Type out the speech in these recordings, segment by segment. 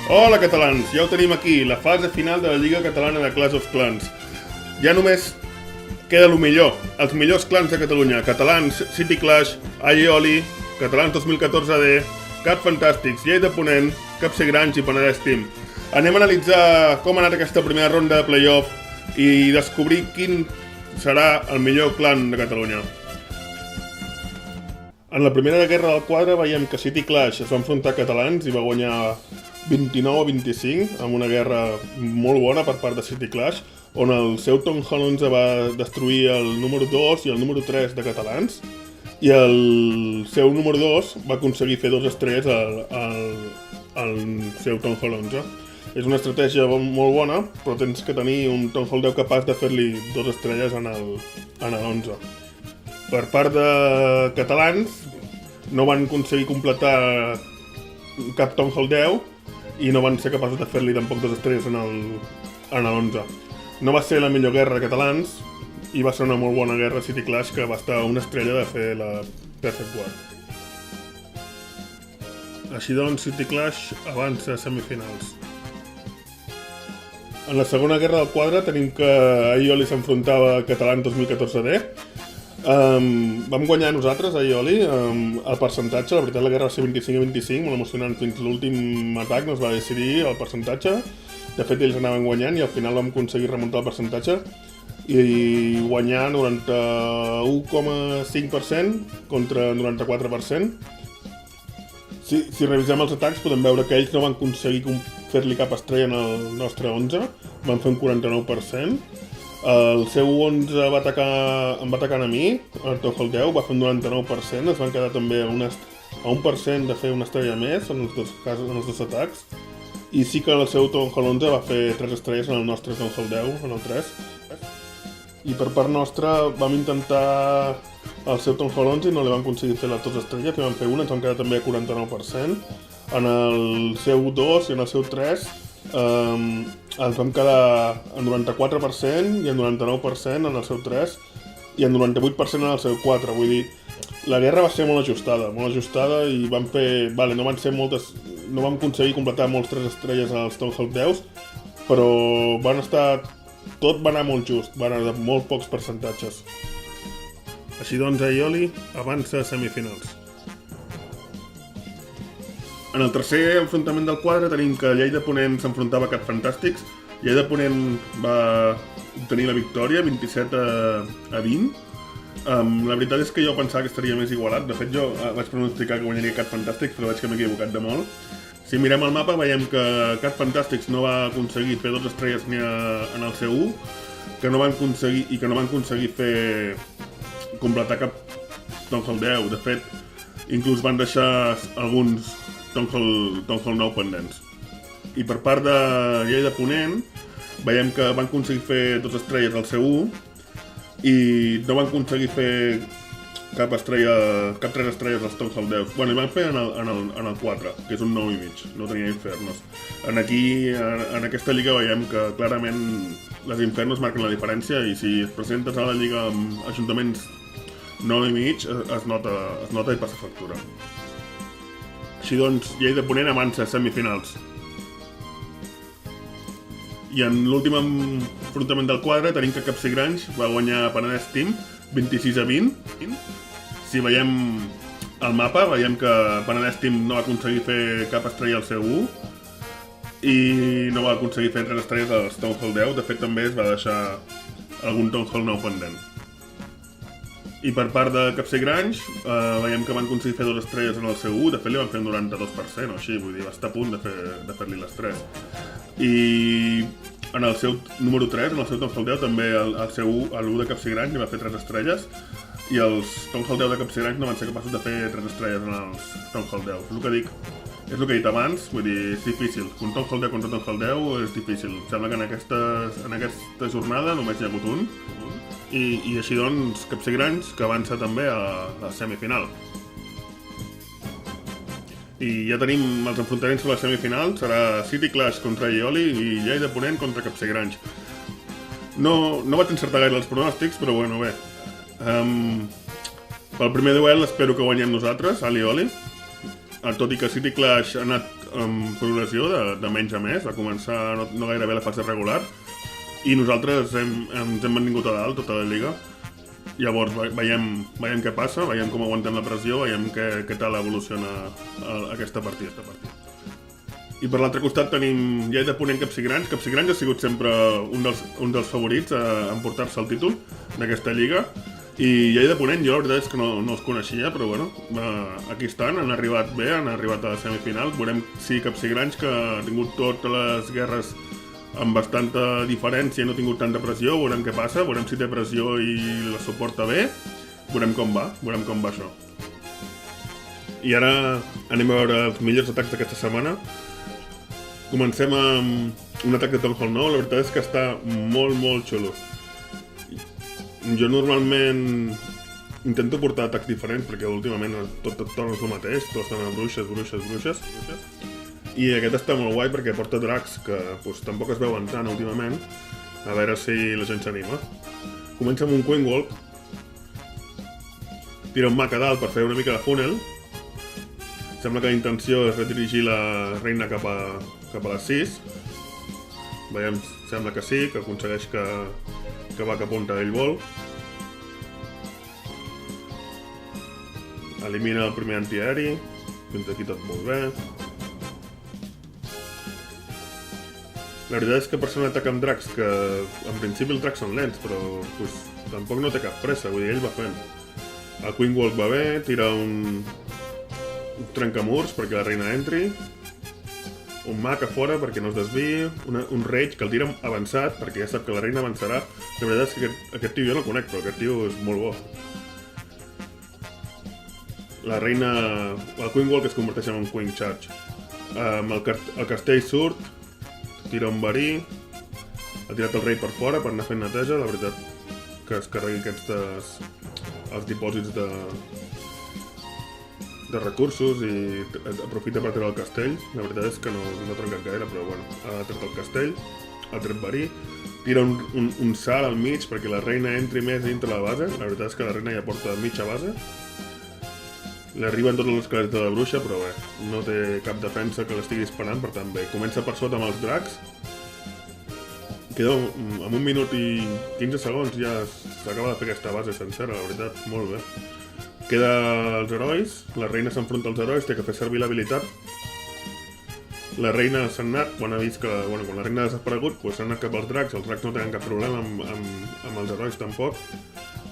Hola catalans, ja ho tenim aquí, la fase final de la Lliga Catalana de Clash of Clans. Ja només queda el millor, els millors clans de Catalunya, Catalans, City Clash, Aioli, Catalans 2014D, Cat Fantàstics, Lleida Ponent, Capsigranys i Penedès Team. Anem a analitzar com ha anat aquesta primera ronda de playoff i descobrir quin serà el millor clan de Catalunya. En la primera guerra del quadre veiem que City Clash es va enfrontar a Catalans i va guanyar 29-25 amb una guerra molt bona per part de City Clash, on el seu Town Hall 11 va destruir el número 2 i el número 3 de Catalans, i el seu número 2 va aconseguir fer 2 estrelles al seu Town Hall 11. És una estratègia molt bona, però tens que tenir un Town Hall 10 capaç de fer-li 2 estrelles en el 11. Per part de Catalans, no van aconseguir completar cap Town Hall 10 i no van ser capaços de fer-li tampoc 2 estrelles en el 11. No va ser la millor guerra de Catalans i va ser una molt bona guerra City Clash, que va estar a una estrella de fer la Perfect War. Així doncs, City Clash avança a semifinals. En la segona guerra del quadre tenim que Aioli s'enfrontava a Catalans 2014D. Vam guanyar nosaltres a Aioli el percentatge. La veritat, la guerra va ser 25-25, molt emocionant. Fins l'últim atac no es va decidir el percentatge. De fet, ells anaven guanyant i al final vam aconseguir remuntar el percentatge i guanyar 91,5% contra 94%. Si revisem els atacs podem veure que ells no van aconseguir fer-li cap estrella en el nostre 11, van fer un 49%. El seu 11 em va atacar a mi, el Town Hall 10 va fer un 99%, es van quedar també a 1% de fer una estrella més en els dos atacs. I sí que el seu Town Hall 11 va fer 3 estrelles en el nostre Town Hall 10, en el 3. I per part nostra vam intentar el seu Town Hall 11 i no li van aconseguir fer les 2 estrelles, i van fer una, ens van quedar també a 49%. En el seu 2 i en el seu 3 ens vam quedar a 94% i a 99% en el seu 3 i a 98% en el seu 4. Vull dir, la guerra va ser molt ajustada i vam fer... Vale, no vam aconseguir completar molts 3 estrelles als Town Hall 10, però tot va anar molt just, va anar de molt pocs percentatges. Així doncs, Aioli avança a semifinals. En el tercer enfrontament del quadre tenim que Lleida Ponent s'enfrontava a Cat Fantàstics. Lleida Ponent va obtenir la victòria, 27-20. La veritat és que jo pensava que estaria més igualat. De fet, jo vaig pronosticar que guanyaria Cat Fantàstics, però veig que m'he equivocat de molt. Si mirem el mapa veiem que Cat Fantàstics no va aconseguir fer 2 estrelles ni en el seu 1, que no van aconseguir fer completar cap Town Hall 10. De fet, inclús van deixar alguns Town Hall 9 pendents. I per part de Lleida Ponent veiem que van aconseguir fer 2 estrelles al seu 1 i no van aconseguir fer cap 3 estrelles als Town Hall 10. Bueno, i van fer en el 4, que és un 9,5, no tenia Infernos. En aquesta lliga veiem que clarament les Infernos marquen la diferència, i si et presentes a la lliga amb ajuntaments 9,5 es nota i passa factura. Així doncs, Lleida Ponent avança a semifinals. I en l'últim enfrontament del quadre tenim que Capsigranys va guanyar Penedès Team 26-20. Si veiem el mapa, veiem que Penedès Team no va aconseguir fer cap estrella al seu 1 i no va aconseguir fer 3 estrelles als Town Hall 10. De fet, també es va deixar algun Town Hall 9 pendent. I per part de Capsigranys veiem que van aconseguir fer 2 estrelles en el seu 1, de fet li van fer un 92% o així, vull dir, va estar a punt de fer-li les 3. I en el seu número 3, en el seu Town Hall 10, també l'1 de Capsigranys li va fer 3 estrelles, i els Town Hall 10 de Capsigranys no van ser capaços de fer 3 estrelles en els Town Hall 10. És el que dic. És el que he dit abans, vull dir, és difícil. Un Town Hall 10 contra Town Hall 10 és difícil. Em sembla que en aquesta jornada només hi ha hagut un. I així doncs, Capsigranys, que avança també a la semifinal. I ja tenim els enfrontaments a la semifinal, serà City Clash contra Aioli i Lleida Ponent contra Capsigranys. No vaig encertar gaire els pronòstics, però bueno, bé. Pel primer duel espero que guanyem nosaltres, a Aioli. tot i que City Clash ha anat en progressió de menys a més, va començar no gaire bé la fase regular, i nosaltres ens hem mantingut a dalt tota la lliga. Llavors veiem què passa, veiem com aguantem la pressió, veiem què tal evoluciona aquesta partida. I per l'altre costat tenim Lleida de Ponent Capsigrans. Capsigrans ha sigut sempre un dels favorits a emportar-se el títol d'aquesta lliga. I Lleida de Ponent, jo la veritat és que no els coneixia, però bueno, aquí estan, han arribat bé, han arribat a la semifinal. Veurem si Capsigrans, que ha tingut totes les guerres amb bastanta diferència i no ha tingut tanta pressió, veurem què passa, veurem si té pressió i la suporta bé, veurem com va això. I ara anem a veure els millors atacs d'aquesta setmana. Comencem amb un atac de Town Hall 9, la veritat és que està molt xulo. Jo normalment intento portar atacs diferents perquè últimament tot torna el mateix, tots estan a bruixes. I aquest està molt guai perquè porta dracs que tampoc es veuen tant últimament. A veure si la gent s'anima. Comença amb un Queen Walk. Tira un mag a dalt per fer una mica de funnel. Sembla que la intenció és redirigir la reina cap a les 6. Veiem, sembla que sí, que aconsegueix que va cap on ell vol. Elimina el primer antiaeri. Fins aquí tot molt bé. La veritat és que per ser un atac amb dracs, que en principi els dracs són lents, però tampoc no té cap pressa, vull dir, ell va fent. El Queen Walk va bé, tira un trencamurs perquè la reina entri, un mag a fora perquè no es desviï, un rage que el tira avançat perquè ja sap que la reina avançarà. La veritat és que aquest tio jo no el conec, però aquest tio és molt bo. La reina, el Queen Walk es converteix en un Queen Charge. El castell surt, tira un verí, ha tirat el rei per fora per anar fent neteja, la veritat que es carregui els dipòsits de recursos i aprofita per treure el castell. La veritat és que no ha trencat gaire, però bueno, ha tret el castell, ha tret verí, tira un salt al mig perquè la reina entri més dintre la base. La veritat és que la reina ja porta mitja base. Li arriben tots els esquelets de la bruixa, però bé, no té cap defensa que l'estigui disparant, per tant bé. Comença per sota amb els dracs. Queda amb 1 minut i 15 segons ja s'acaba de fer aquesta base sencera, la veritat, molt bé. Queda els herois, la reina s'enfronta als herois, té que fer servir l'habilitat. La reina s'ha anat, quan ha vist que quan la reina ha desaparegut, s'ha anat cap als dracs no tenen cap problema amb els herois tampoc.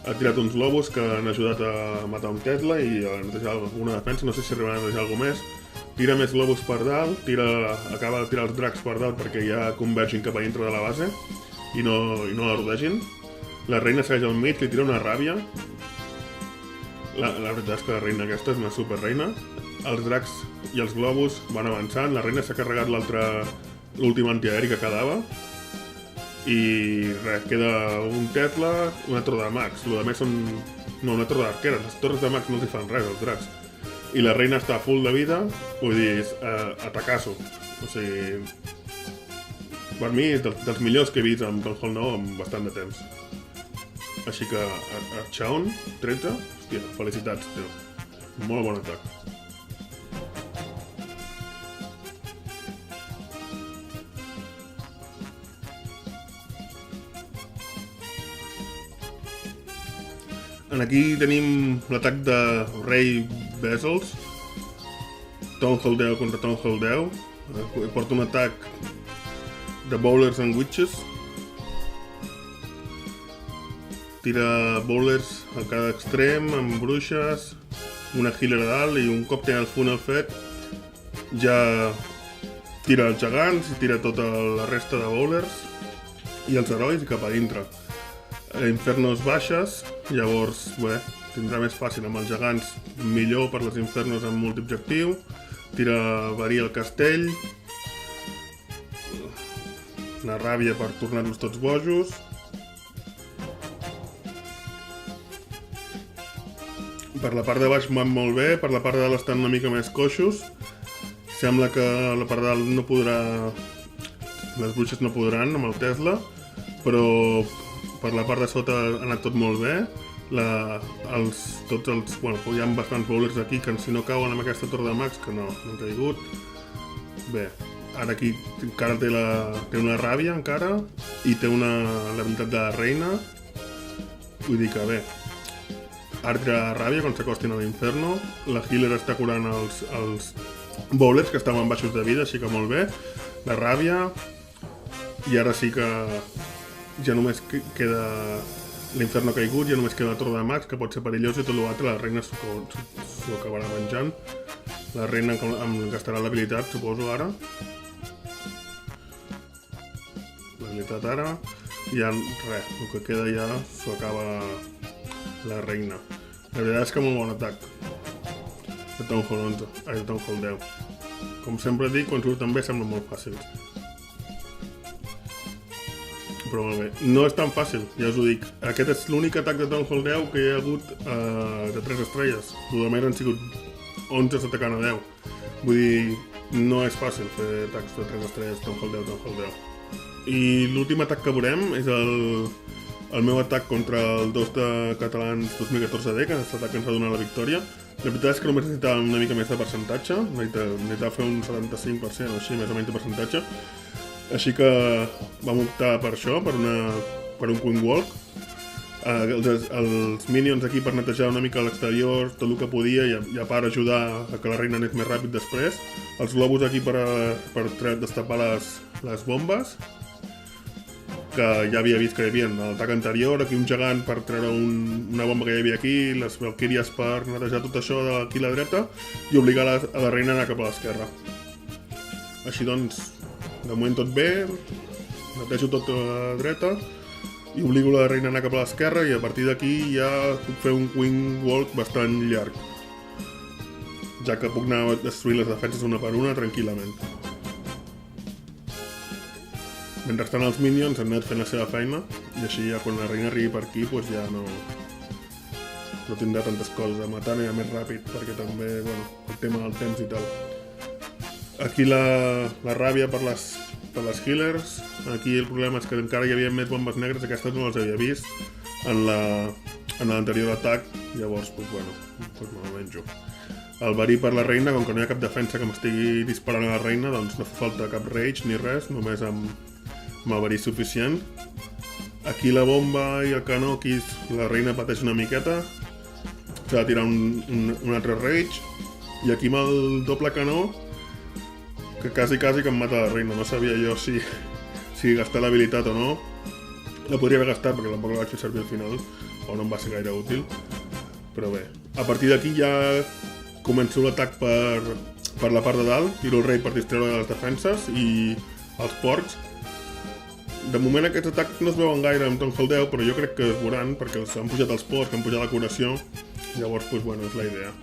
Ha tirat uns lobos que han ajudat a matar un Tesla i a netejar alguna defensa, no sé si arribaran a netejar alguna més. Tira més lobos per dalt, acaba de tirar els dracs per dalt perquè ja convergin cap a dintre de la base i no la rodegin. La reina segueix al mig, li tira una ràbia. La veritat és que la reina aquesta és una super reina. Els dracs i els globus van avançant, la reina s'ha carregat l'últim antiaeri que quedava. I res, queda un Tesla, una torre de mags. El més són... no, una torre d'arqueres. Les torres de mags no els fan res, els dracs. I la reina està full de vida, vull dir, és atacasso. O sigui... per mi és dels millors que he vist amb Town Hall 9 en bastant de temps. Així que, Archaon, 13, hòstia, felicitats, tio. Molt bon atac. Aquí tenim l'atac de Rei Vessels, Town Hall 10 contra Town Hall 10. Porta un atac de Bowlers and Witches. Tira bowlers a cada extrem amb bruixes, una healer a dalt i un cop té el funnel fet ja tira els gegants i tira tota la resta de bowlers i els herois cap a dintre. Infernos baixes, llavors tindrà més fàcil amb els gegants, millor per les infernos amb multiobjectiu. Tira verí al castell, una ràbia per tornar-los tots bojos. Per la part de baix van molt bé, per la part de dalt estan una mica més coixos. Sembla que la part de dalt no podrà... les bruixes no podran amb el Tesla, però per la part de sota ha anat tot molt bé. tots els... Bueno, hi ha bastants bowlers aquí que si no cauen amb aquesta torre de mags, que no han caigut. Bé, ara aquí encara té una ràbia encara i té l'habilitat de la reina. Vull dir que bé, ara tira ràbia quan s'acostin a l'inferno. La healer està curant els bowlers que estaven baixos de vida, així que molt bé. La ràbia. I ara sí que ja només queda l'inferno caigut, ja només queda la torre de mags, que pot ser perillós, i tot l'altre la reina s'ho acabarà menjant. La reina em gastarà l'habilitat, suposo, ara. L'habilitat ara. I ja res, el que queda ja s'ho acaba la reina. La veritat és que molt bon atac de Town Hall 11, de Town Hall 10. Com sempre dic, quan surten bé semblen molt fàcils. Però molt bé, no és tan fàcil, ja us ho dic. Aquest és l'únic atac de Town Hall 10 que hi ha hagut de 3 estrelles. Els altres han sigut 11 atacant a 10. Vull dir, no és fàcil fer atacs de 3 estrelles Town Hall 10, Town Hall 10. I l'últim atac que veurem és el meu atac contra el 2 de Catalans 2014D, que és l'atac que ens va donar la victòria. La veritat és que només necessitava una mica més de percentatge, necessitava fer un 75% o així, més o menys de percentatge. Així que vam optar per això, per un Queen Walk. Els minions aquí per netejar una mica l'exterior, tot el que podia, i a part ajudar a que la reina anés més ràpid després. Els globus aquí per destapar les bombes, que ja havia vist que hi havia en l'atac anterior. Aquí un gegant per treure una bomba que hi havia aquí, les valquíries per netejar tot això d'aquí a la dreta i obligar a la reina a anar cap a l'esquerra. Així doncs, de moment tot bé, netejo tot a la dreta i obligo la reina a anar cap a l'esquerra, i a partir d'aquí ja puc fer un Queen Walk bastant llarg, ja que puc anar a destruir les defenses una per una tranquil·lament. Mentrestant els minions han anat fent la seva feina, i així ja quan la reina arribi per aquí doncs ja no tindrà tantes coses a matar, anirà més ràpid, perquè també, bueno, el tema del temps i tal. Aquí la ràbia per les healers. Aquí el problema és que encara hi havia més bombes negres, aquestes no les havia vist en l'anterior atac, llavors, doncs bueno, me la menjo. El verí per la reina, com que no hi ha cap defensa que m'estigui disparant a la reina, doncs no fa falta cap rage ni res, només amb el verí suficient. Aquí la bomba i el canó, aquí la reina pateix una miqueta, s'ha de tirar un altre rage, i aquí amb el doble canó, que quasi que em mata la reina. No sabia jo si gastar l'habilitat o no. La podria haver gastat perquè tampoc la vaig fer servir al final, o no em va ser gaire útil, però bé. A partir d'aquí ja començo l'atac per la part de dalt, tiro el rei per distreure les defenses i els porcs. De moment aquests atacs no es veuen gaire amb Town Hall 10, però jo crec que es veuran perquè han pujat els porcs, han pujat la curació, llavors doncs bueno, és la idea.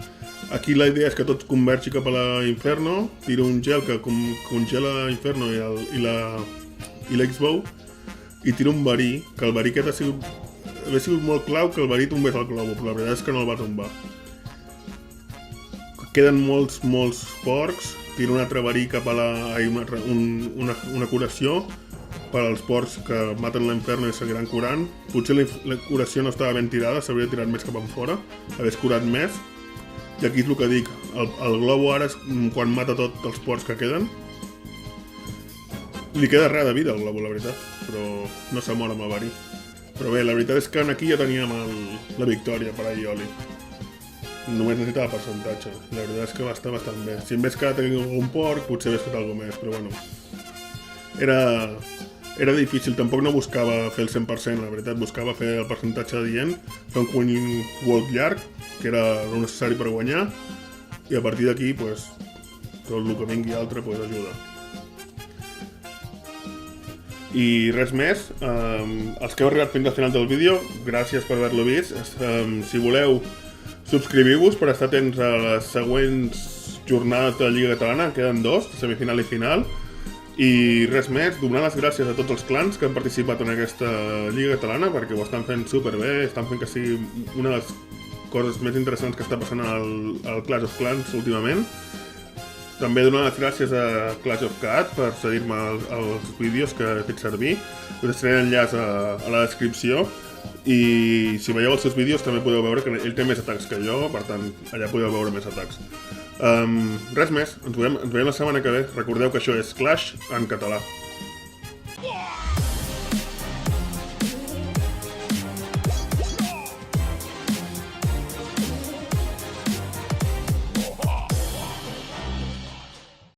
Aquí la idea és que tot convergi cap a l'Inferno, tiro un gel que congela l'Inferno i l'X-Bow, i tiro un verí, que el verí aquest hauria sigut molt clau que el verí tombés el globo, però la veritat és que no el va tombar. Queden molts porcs, tiro un altre verí cap a una curació per als porcs que maten l'Inferno i seguiran curant. Potser la curació no estava ben tirada, s'hauria tirat més cap enfora, hagués curat més. I aquí és el que dic, el globo ara és quan mata tots els porcs que queden. Li queda res de vida al globo, la veritat, però no se mor amb el verí. Però bé, la veritat és que aquí ja teníem la victòria per a Ioli. Només necessitava percentatge, la veritat és que va estar bastant bé. Si en vez que ara tenia algun porc, potser hagués fet alguna més, però bueno. Era difícil, tampoc no buscava fer el 100%, la veritat, buscava fer el percentatge adient, fer un Queen Walk llarg, que era el necessari per guanyar, i a partir d'aquí, pues, tot el que vingui altre, pues, ajuda. I res més, els que heu arribat fins al final del vídeo, gràcies per haver-lo vist. Si voleu, subscriviu-vos per estar atents a les següents jornades de la Lliga Catalana, queden 2, semifinal i final. I res més, donar les gràcies a tots els clans que han participat en aquesta Lliga Catalana, perquè ho estan fent superbé, estan fent que sigui una de les coses més interessants que està passant al Clash of Clans últimament. També donar les gràcies a Clash of Cat per cedir-me els vídeos que he fet servir. Us deixaré l'enllaç a la descripció. i si veieu els seus vídeos també podeu veure que ell té més atacs que jo, per tant, allà podeu veure més atacs. Res més, ens veiem la setmana que ve. Recordeu que això és Clash en català.